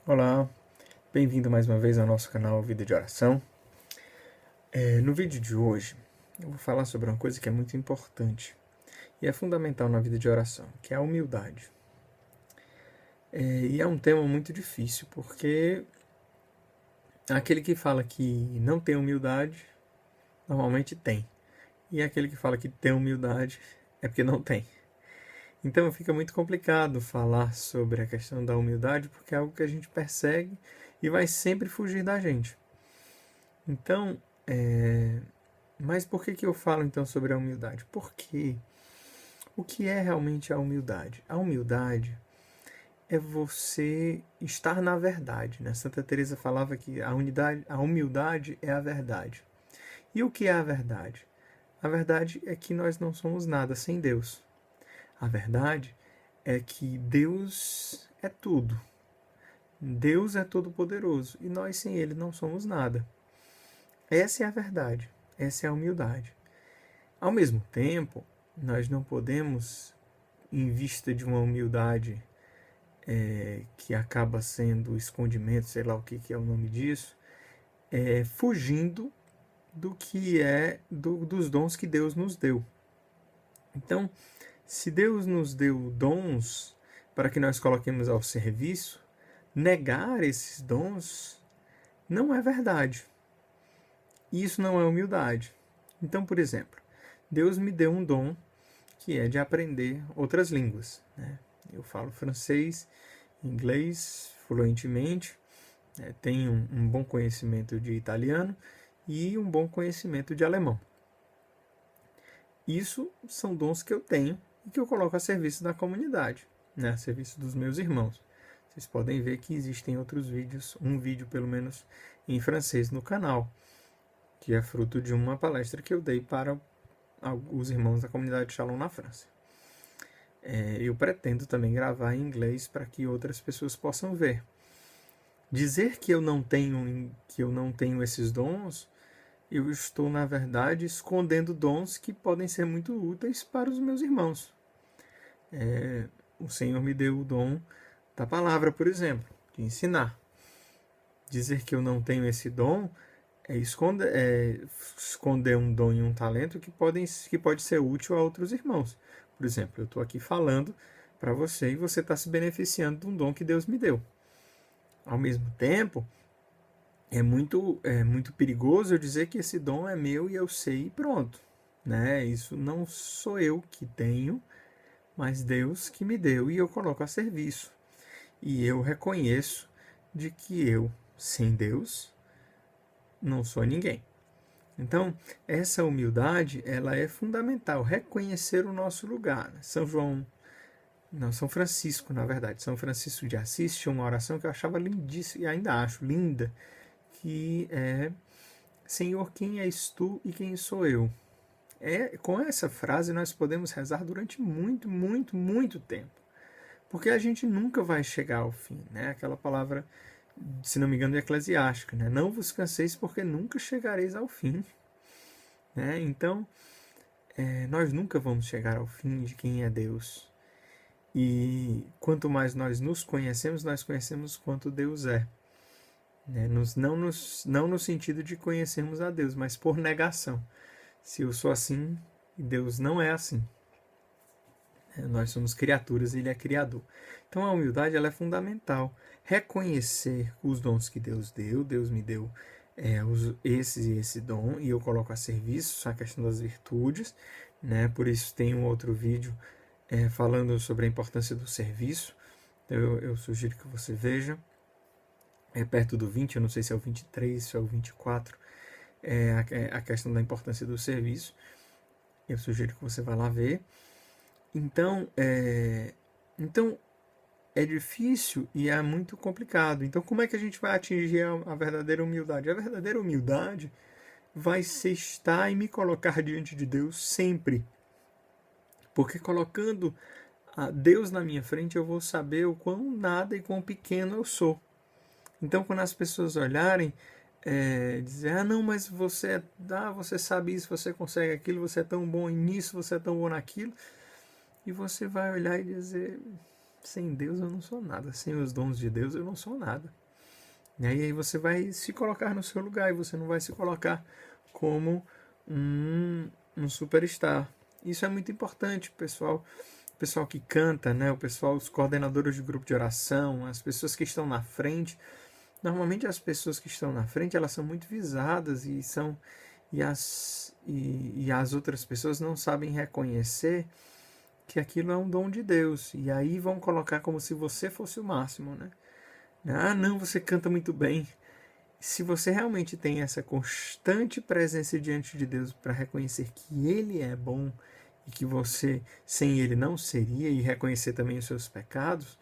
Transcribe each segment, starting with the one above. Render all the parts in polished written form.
Olá, bem-vindo mais uma vez ao nosso canal Vida de Oração. No vídeo de hoje, eu vou falar sobre uma coisa que é muito importante e é fundamental na vida de oração, que é a humildade. E é um tema muito difícil, porque aquele que fala que não tem humildade, normalmente tem. E aquele que fala que tem humildade é porque não tem. Então fica muito complicado falar sobre a questão da humildade, porque é algo que a gente persegue e vai sempre fugir da gente. Então, mas por que eu falo então sobre a humildade? Porque o que é realmente a humildade? A humildade é você estar na verdade, né? Santa Teresa falava que a humildade é a verdade. E o que é a verdade? A verdade é que nós não somos nada sem Deus. A verdade é que Deus é tudo. Deus é todo-poderoso e nós sem Ele não somos nada. Essa é a verdade. Essa é a humildade. Ao mesmo tempo, nós não podemos, em vista de uma humildade que acaba sendo escondimento, sei lá o que é o nome disso, fugindo do que é dos dons que Deus nos deu. Então, se Deus nos deu dons para que nós coloquemos ao serviço, negar esses dons não é verdade. Isso não é humildade. Então, por exemplo, Deus me deu um dom que é de aprender outras línguas, né? Eu falo francês, inglês fluentemente, tenho um bom conhecimento de italiano e um bom conhecimento de alemão. Isso são dons que eu tenho e que eu coloco a serviço da comunidade, né? A serviço dos meus irmãos. Vocês podem ver que existem outros vídeos, um vídeo pelo menos em francês no canal, que é fruto de uma palestra que eu dei para os irmãos da comunidade Shalom na França. Eu pretendo também gravar em inglês para que outras pessoas possam ver. Dizer que eu não tenho esses dons, eu estou na verdade escondendo dons que podem ser muito úteis para os meus irmãos. O Senhor me deu o dom da palavra, por exemplo, de ensinar. Dizer que eu não tenho esse dom é esconder um dom e um talento que pode ser útil a outros irmãos. Por exemplo, eu estou aqui falando para você e você está se beneficiando de um dom que Deus me deu. Ao mesmo tempo, é muito perigoso eu dizer que esse dom é meu e eu sei e pronto. Né? Isso não sou eu que tenho, mas Deus que me deu e eu coloco a serviço. E eu reconheço de que eu, sem Deus, não sou ninguém. Então, essa humildade, ela é fundamental, reconhecer o nosso lugar. São Francisco, na verdade, São Francisco de Assis tinha uma oração que eu achava lindíssima, e ainda acho linda, que é: Senhor, quem és tu e quem sou eu? Com essa frase nós podemos rezar durante muito, muito, muito tempo, porque a gente nunca vai chegar ao fim, né? Aquela palavra, se não me engano, é eclesiástica, né? Não vos canseis porque nunca chegareis ao fim, né? Então, nós nunca vamos chegar ao fim de quem é Deus. E quanto mais nós nos conhecemos, nós conhecemos quanto Deus é. Né? Não no sentido de conhecermos a Deus, mas por negação. Se eu sou assim, Deus não é assim. Nós somos criaturas e Ele é criador. Então a humildade ela é fundamental. Reconhecer os dons que Deus deu. Deus me deu esse dom e eu coloco a serviço, a questão das virtudes. Né? Por isso tem um outro vídeo falando sobre a importância do serviço. Eu sugiro que você veja. É perto do 20, eu não sei se é o 23, se é o 24. A questão da importância do serviço. Eu sugiro que você vá lá ver. Então é difícil e é muito complicado. Então, como é que a gente vai atingir a verdadeira humildade? A verdadeira humildade vai ser estar e me colocar diante de Deus sempre. Porque colocando a Deus na minha frente, eu vou saber o quão nada e quão pequeno eu sou. Então, quando as pessoas olharem, dizer: não, mas você sabe isso, você consegue aquilo, você é tão bom nisso, você é tão bom naquilo, e você vai olhar e dizer: sem Deus eu não sou nada, sem os dons de Deus eu não sou nada. E aí você vai se colocar no seu lugar e você não vai se colocar como um superstar. Isso é muito importante, pessoal. O pessoal que canta, né? O pessoal, os coordenadores de grupo de oração, as pessoas que estão na frente. Normalmente as pessoas que estão na frente, elas são muito visadas e as outras pessoas não sabem reconhecer que aquilo é um dom de Deus. E aí vão colocar como se você fosse o máximo, né? Ah, não, você canta muito bem. Se você realmente tem essa constante presença diante de Deus para reconhecer que Ele é bom e que você sem Ele não seria, e reconhecer também os seus pecados,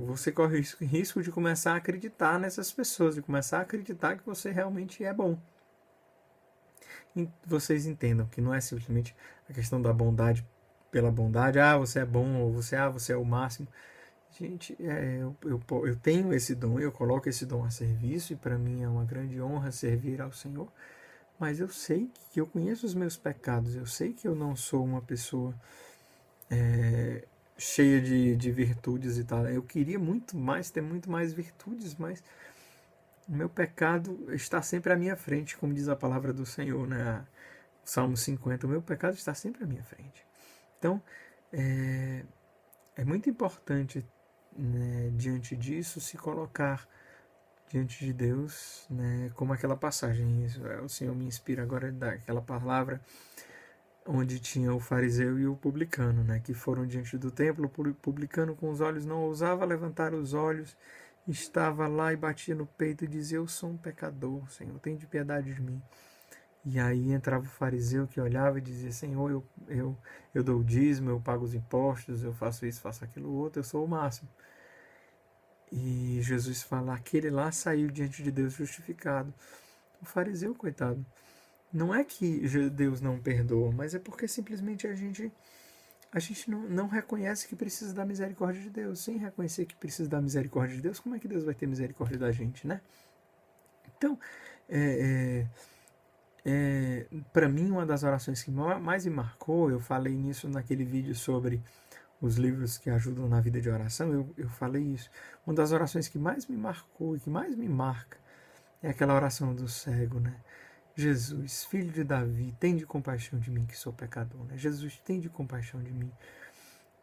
você corre o risco de começar a acreditar nessas pessoas, de começar a acreditar que você realmente é bom. E vocês entendam que não é simplesmente a questão da bondade pela bondade, você é bom, ou você é o máximo. Gente, eu tenho esse dom, eu coloco esse dom a serviço e para mim é uma grande honra servir ao Senhor, mas eu sei que eu conheço os meus pecados, eu sei que eu não sou uma pessoa cheia de virtudes e tal. Eu queria muito mais, ter muito mais virtudes, mas o meu pecado está sempre à minha frente, como diz a palavra do Senhor, né? Salmo 50, o meu pecado está sempre à minha frente. Então, é muito importante, né, diante disso, se colocar diante de Deus, né, como aquela passagem. O Senhor me inspira agora daquela palavra onde tinha o fariseu e o publicano, né, que foram diante do templo. O publicano com os olhos não ousava levantar os olhos, estava lá e batia no peito e dizia: eu sou um pecador, Senhor, tem de piedade de mim. E aí entrava o fariseu que olhava e dizia: Senhor, eu dou o dízimo, eu pago os impostos, eu faço isso, faço aquilo outro, eu sou o máximo. E Jesus fala: aquele lá saiu diante de Deus justificado. O fariseu, coitado, não é que Deus não perdoa, mas é porque simplesmente a gente não reconhece que precisa da misericórdia de Deus. Sem reconhecer que precisa da misericórdia de Deus, como é que Deus vai ter misericórdia da gente, né? Então, para mim, uma das orações que mais me marcou, eu falei nisso naquele vídeo sobre os livros que ajudam na vida de oração, eu falei isso. Uma das orações que mais me marcou e que mais me marca é aquela oração do cego, né? Jesus, filho de Davi, tem de compaixão de mim que sou pecador, né? Jesus, tem de compaixão de mim.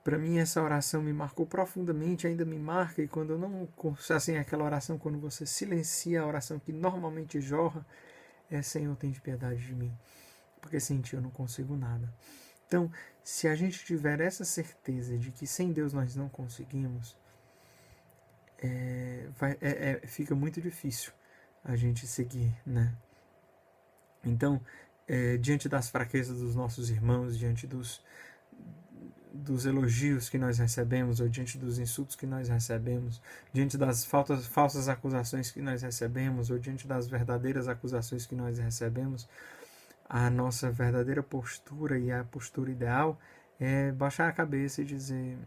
Para mim, essa oração me marcou profundamente, ainda me marca, e quando eu não, assim, aquela oração, quando você silencia a oração que normalmente jorra, Senhor, tem de piedade de mim, porque sem ti eu não consigo nada. Então, se a gente tiver essa certeza de que sem Deus nós não conseguimos, fica muito difícil a gente seguir, né? Então, diante das fraquezas dos nossos irmãos, diante dos elogios que nós recebemos, ou diante dos insultos que nós recebemos, diante das falsas acusações que nós recebemos, ou diante das verdadeiras acusações que nós recebemos, a nossa verdadeira postura e a postura ideal é baixar a cabeça e dizer: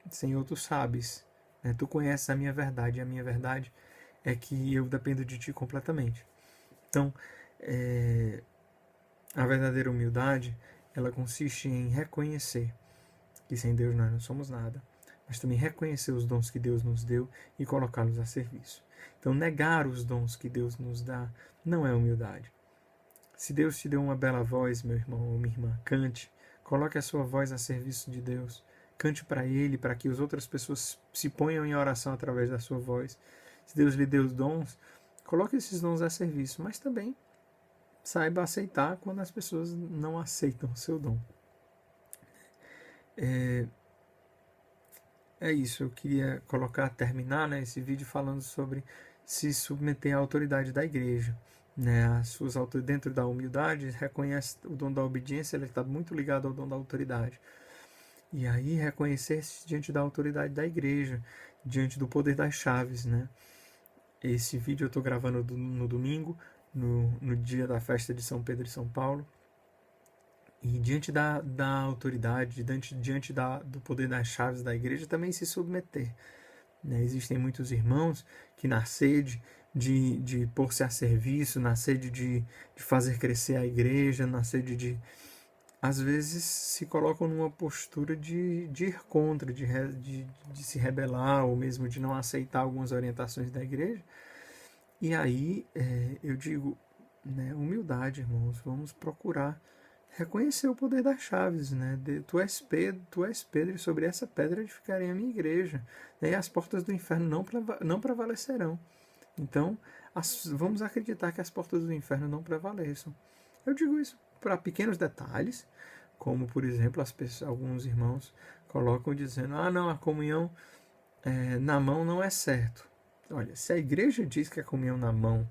Senhor, tu sabes, né? Tu conheces a minha verdade, e a minha verdade é que eu dependo de ti completamente. Então, a verdadeira humildade, ela consiste em reconhecer que sem Deus nós não somos nada, mas também reconhecer os dons que Deus nos deu e colocá-los a serviço. Então, negar os dons que Deus nos dá não é humildade. Se Deus te deu uma bela voz, meu irmão ou minha irmã, cante, coloque a sua voz a serviço de Deus, cante para Ele, para que as outras pessoas se ponham em oração através da sua voz. Se Deus lhe deu os dons, coloque esses dons a serviço, mas também saiba aceitar quando as pessoas não aceitam o seu dom. É isso, eu queria terminar, né, esse vídeo falando sobre se submeter à autoridade da igreja, né, as suas dentro da humildade, reconhece o dom da obediência, ele está muito ligado ao dom da autoridade. E aí reconhecer-se diante da autoridade da igreja, diante do poder das chaves, né? Esse vídeo eu estou gravando no domingo, no dia da festa de São Pedro e São Paulo. E diante da autoridade, diante do poder das chaves da igreja, também se submeter. Né? Existem muitos irmãos que, na sede de pôr-se a serviço, na sede de fazer crescer a igreja, na sede às vezes se colocam numa postura de ir contra, de se rebelar, ou mesmo de não aceitar algumas orientações da igreja. E aí eu digo, né, humildade, irmãos, vamos procurar reconhecer o poder das chaves, né? Tu és Pedro, e sobre essa pedra edificarei a minha igreja, né? E as portas do inferno não prevalecerão. Então, vamos acreditar que as portas do inferno não prevaleçam. Eu digo isso para pequenos detalhes, como, por exemplo, alguns irmãos colocam dizendo, não, a comunhão na mão não é certo. Olha, se a igreja diz que a comunhão na mão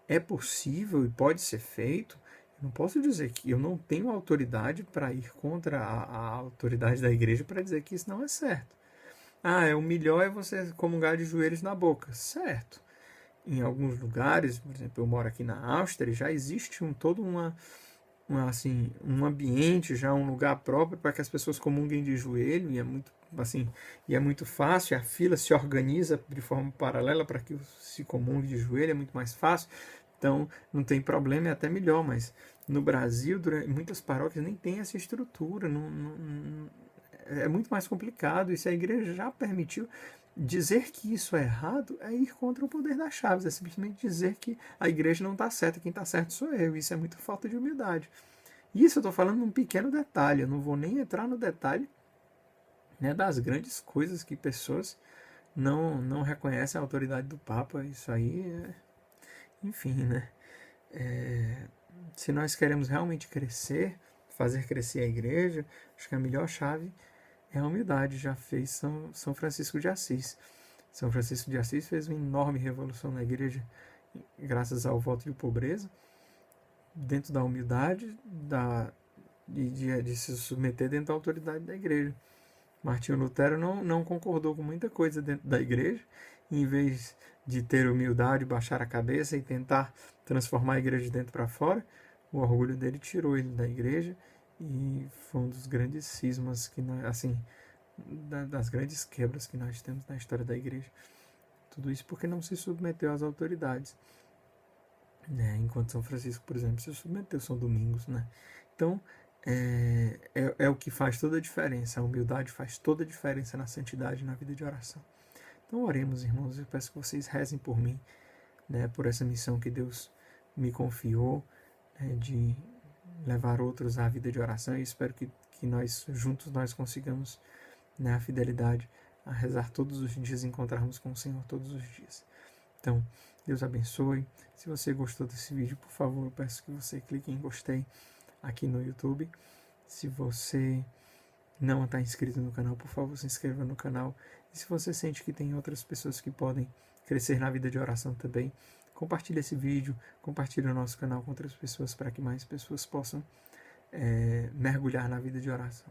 é possível e pode ser feito, eu não posso dizer que eu não tenho autoridade para ir contra a autoridade da igreja para dizer que isso não é certo. O melhor é você comungar de joelhos na boca. Certo. Em alguns lugares, por exemplo, eu moro aqui na Áustria, já existe todo um ambiente, já um lugar próprio para que as pessoas comunguem de joelho, e é muito fácil, a fila se organiza de forma paralela para que se comungue de joelho, é muito mais fácil, então não tem problema, é até melhor, mas no Brasil, muitas paróquias nem tem essa estrutura, é muito mais complicado, e se a igreja já permitiu, dizer que isso é errado é ir contra o poder das chaves, é simplesmente dizer que a igreja não está certa, quem está certo sou eu, isso é muita falta de humildade. Isso eu estou falando num pequeno detalhe, eu não vou nem entrar no detalhe, né, das grandes coisas que pessoas não reconhecem a autoridade do Papa, isso aí enfim, né? Se nós queremos realmente crescer, fazer crescer a igreja, acho que a melhor chave é a humildade, já fez São Francisco de Assis. São Francisco de Assis fez uma enorme revolução na igreja, graças ao voto de pobreza, dentro da humildade, de se submeter dentro da autoridade da igreja. Martinho Lutero não concordou com muita coisa dentro da igreja, e em vez de ter humildade, baixar a cabeça e tentar transformar a igreja de dentro para fora, o orgulho dele tirou ele da igreja, e foi um dos grandes cismas que das grandes quebras que nós temos na história da igreja. Tudo isso porque não se submeteu às autoridades, né? Enquanto São Francisco, por exemplo, se submeteu, São Domingos, né? Então, é o que faz toda a diferença. A humildade faz toda a diferença na santidade, na vida de oração. Então, oremos, irmãos. Eu peço que vocês rezem por mim, né? Por essa missão que Deus me confiou, né? De levar outros à vida de oração. E espero que nós, juntos, nós consigamos, né, a fidelidade a rezar todos os dias, encontrarmos com o Senhor todos os dias. Então, Deus abençoe. Se você gostou desse vídeo, por favor, eu peço que você clique em gostei aqui no YouTube. Se você não está inscrito no canal, por favor, se inscreva no canal. E se você sente que tem outras pessoas que podem crescer na vida de oração também, compartilhe esse vídeo, compartilhe o nosso canal com outras pessoas para que mais pessoas possam mergulhar na vida de oração.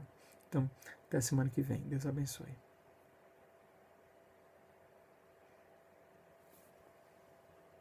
Então, até semana que vem. Deus abençoe.